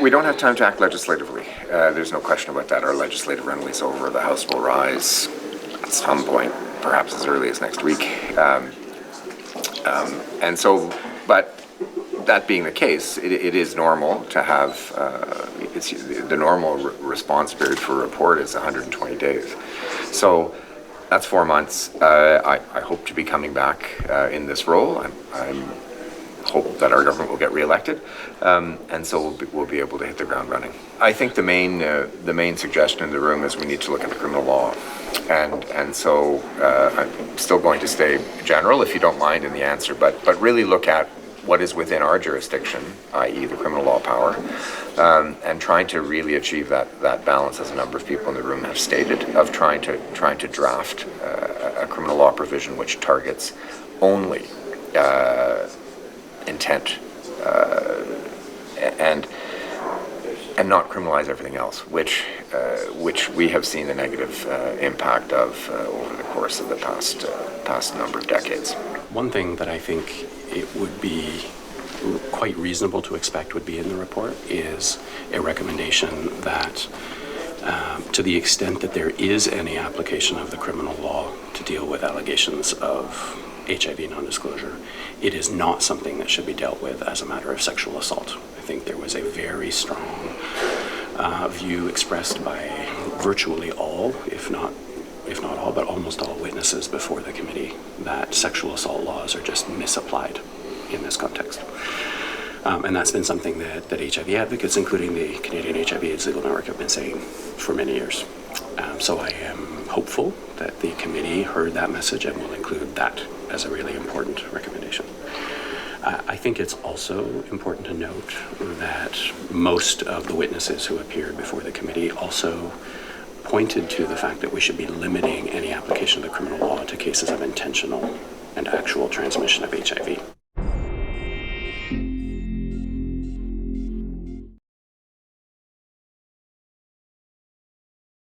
We don't have time to act legislatively. There's no question about that. Our legislative runway's over. The House will rise at some point, perhaps as early as next week. But that being the case, it is normal to have, the normal response period for a report is 120 days. So that's 4 months. I hope to be coming back in this role. I hope that our government will get re-elected, and so we'll be able to hit the ground running. I think the main suggestion in the room is we need to look at the criminal law, and so I'm still going to stay general, if you don't mind, in the answer, but really look at what is within our jurisdiction, i.e. the criminal law power, and trying to really achieve that balance, as a number of people in the room have stated, of trying to draft a criminal law provision which targets only intent and not criminalize everything else, which we have seen the negative impact of over the course of the past number of decades. One thing that I think it would be quite reasonable to expect would be in the report is a recommendation that to the extent that there is any application of the criminal law to deal with allegations of HIV non-disclosure, it is not something that should be dealt with as a matter of sexual assault. I think there was a very strong view expressed by virtually all, if not all, but almost all witnesses before the committee, that sexual assault laws are just misapplied in this context. And that's been something that HIV advocates, including the Canadian HIV/AIDS Legal Network, have been saying for many years. So I am hopeful that the committee heard that message and will include that as a really important recommendation. I think it's also important to note that most of the witnesses who appeared before the committee also pointed to the fact that we should be limiting any application of the criminal law to cases of intentional and actual transmission of HIV.